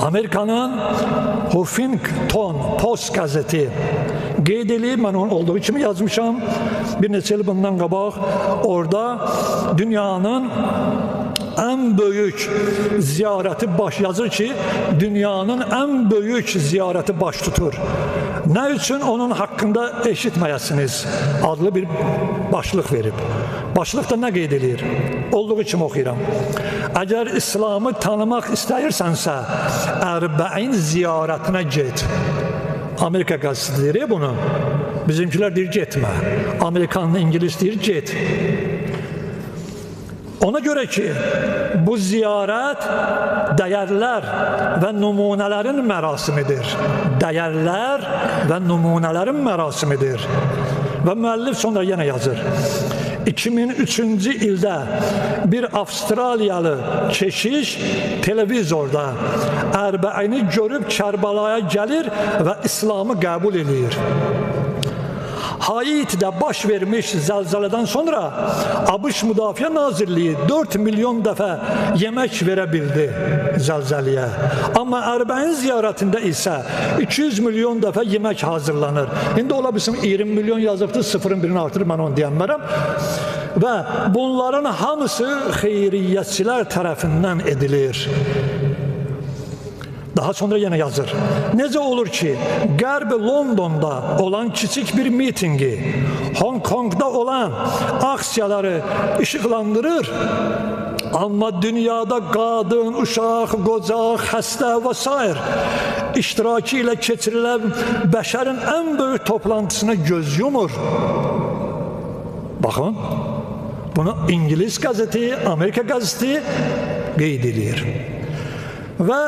Amerikanın Huffington Post qəzeti qeyd edib, mən onun olduğu kimi yazmışam, bir neçə il bundan qabaq, orada dünyanın ən böyük ziyarəti baş yazır ki, dünyanın ən böyük ziyarəti baş tutur. Nə üçün onun haqqında eşitməyəsiniz adlı bir başlıq verib. Başlıqda nə qeyd edir? Olduğu kimi oxuyuram. Əgər İslamı tanımaq istəyirsənsə, Ərbəin ziyarətinə get. Amerika qəzeti deyir bunu. Bizimkilər deyir getmə. Amerikanlı İngilis deyir get. Ona görə ki, bu ziyarət dəyərlər və nümunələrin mərasimidir. Dəyərlər və nümunələrin mərasimidir. Və müəllif sonra yenə yazır. 2003-cü ildə bir Avstraliyalı keşiş televizorda Ərbəini görüb Kərbalaya gəlir və İslamı qəbul edir. Haiti'də baş vermiş zəlzələdən sonra ABŞ Müdafiə Nazirliyi 4 milyon dəfə yemək verə bildi zəlzəliyə. Amma Ərbəin ziyarətində isə 200 milyon dəfə yemək hazırlanır. İndi ola bilsin 20 milyon yazıbdır, sıfırın birini artırır, mən onu deyənmərəm. Və bunların hamısı xeyriyyətçilər tərəfindən edilir. Daha sonra yenə yazır. Necə olur ki, Qərbi Londonda olan kiçik bir mitingi, Hong Kongda olan aksiyaları işıqlandırır, amma dünyada qadın, uşaq, qoca, xəstə və s. iştirakı ilə keçirilən bəşərin ən böyük toplantısına göz yumur. Baxın, bunu İngilis qəzeti, Amerika qəzeti qeyd edir. Və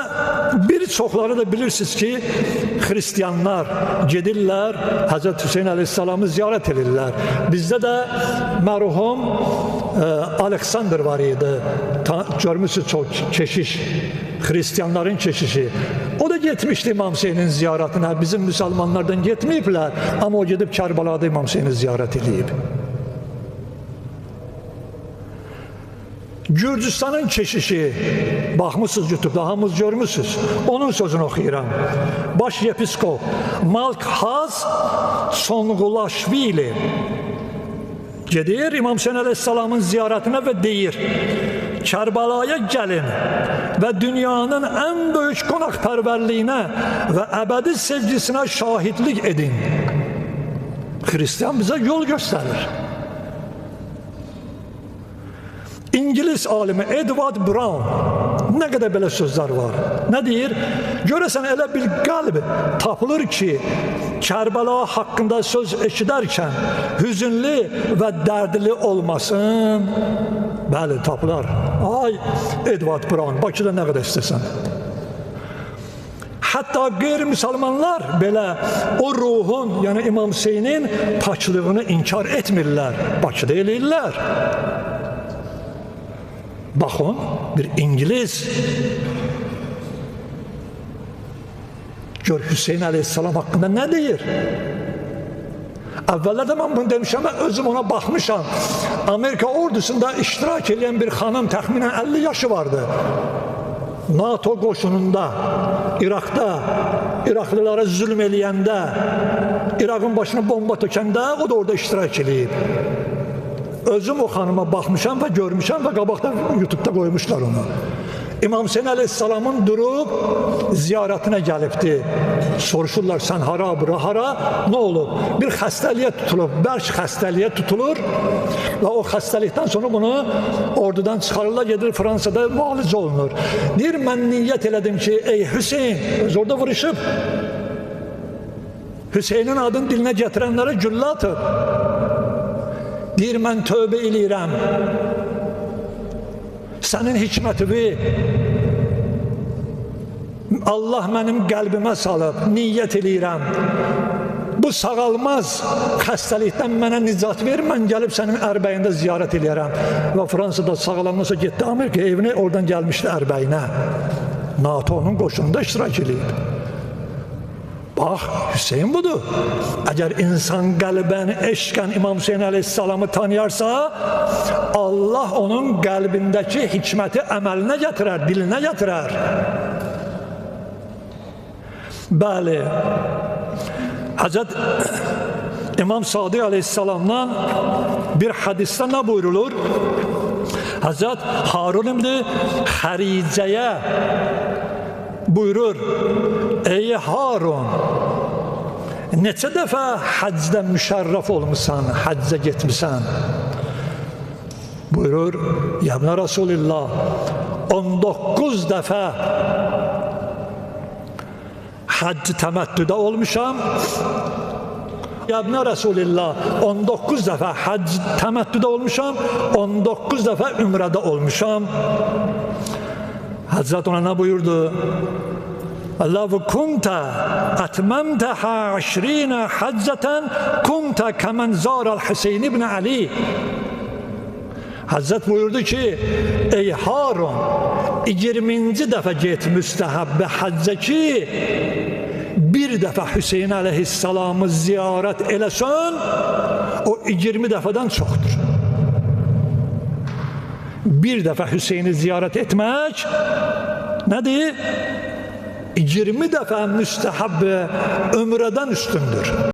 bir çoxları da bilirsiniz ki, xristiyanlar gedirlər, Həzrət Hüseyin əleyhissalamı ziyarət edirlər. Bizdə də mərhum Aleksandr var idi, görmüşsünüz çox keşiş, xristiyanların keşişi. O da getmişdi İmam Hüseynin ziyarətinə, bizim müsəlmanlardan getməyiblər, amma o gedib Kərbalada İmam Hüseyni ziyarət edib. Gürcüstanın keşişi, baxmışsınız YouTube'da, hamınız görmüşsünüz. Onun sözünü oxuyuram. Baş yepiskop Malkhaz Sonqulaşvili gedir İmam Hüseyin əleyhissalamın ziyarətinə və deyir, Kərbalaya gəlin və dünyanın ən böyük qonaqpərvərliyinə və əbədi sevgisinə şahidlik edin. Xristiyan bizə yol göstərir. İngilis alimi Edward Brown, nə qədər belə sözlər var. Nə deyir? Görəsən elə bir qəlb tapılır ki, Kərbəla haqqında söz eşidərkən hüzünlü və dərdli olmasın. Bəli, tapılar. Ay Edward Brown, Bakıda nə qədər istəsən. Hətta qeyri-müsəlmanlar belə o ruhun, yəni İmam Hüseynin paklığını inkar etmirlər. Bakıda eləyirlər. Baxın, bir İngiliz gör Hüseyin əleyhissalam haqqında nə deyir? Əvvəllərdə mən bunu demişəm, mən özüm ona baxmışam. Amerika ordusunda iştirak edən bir xanım, təxminən 50 yaşı vardı. NATO qoşununda, İraqda, İraqlılara zülm eləyəndə, İraqın başına bomba tökəndə o da orada iştirak edib. Özüm o xanıma baxmışam və görmüşəm və qabaqda YouTube'da qoymuşlar onu. İmam Hüseyin əleyhissalamın durub ziyarətinə gəlibdi. Soruşurlar, sən hara, bura hara? Nə olub? Bir xəstəliyə tutulub, bərk xəstəliyə tutulur və o xəstəlikdən sonra bunu ordudan çıxarırlar, gedir Fransada müalicə olunur. Deyir, mən niyyət elədim ki, ey Hüseyin, orada vuruşub, Hüseynin adını dilinə gətirənlərə güllə atıb. Deyir, mən tövbə eləyirəm. Sənin hikmətini Allah mənim qəlbimə salıb, niyyət eləyirəm. Bu sağalmaz xəstəlikdən mənə nicat ver, mən gəlib sənin Ərbəyində ziyarət eləyərəm. Və Fransada sağalandan sonra getdi Amerika evine, oradan gəlmişdi Ərbəyinə. NATO-nun qoşununda iştirak eləyib. Bax, Hüseyin budur. Əgər insan qəlbən, eşqən İmam Hüseyin əleyhissalamı tanıyarsa, Allah onun qəlbindəki hikməti əməlinə gətirər, dilinə gətirər. Bəli, Hazret İmam Sadiq Aleyhisselam'dan bir hadiste ne buyurulur? Hazret Harun ibn Harice'ye buyurur: ey Harun, neçə dəfə həcdə müşərrəf olmuşsan, həccə getmişsən? Buyurur: ya ibn Resulillah, 19 dəfə həcc təməttüdə olmuşam. Ya ibn Resulillah, 19 dəfə həcc təməttüdə olmuşam, 19 dəfə ümrədə olmuşam. Hazret ona ne buyurdu? Allahu kunta atmamtaha 20 hacceten kunta kemen zaral Hüseyin ibn Ali. Hazret buyurdu ki, ey Harun, 20. dəfə get müstəhəbbə həccə ki, bir dəfə Hüseyin aleyhisselamı ziyarət eləsən, o 20 dəfədən çoxdur. Bir dəfə Hüseyini ziyarət etmək nədir? 20 dəfə müstəhəbbə ömrədən üstündür.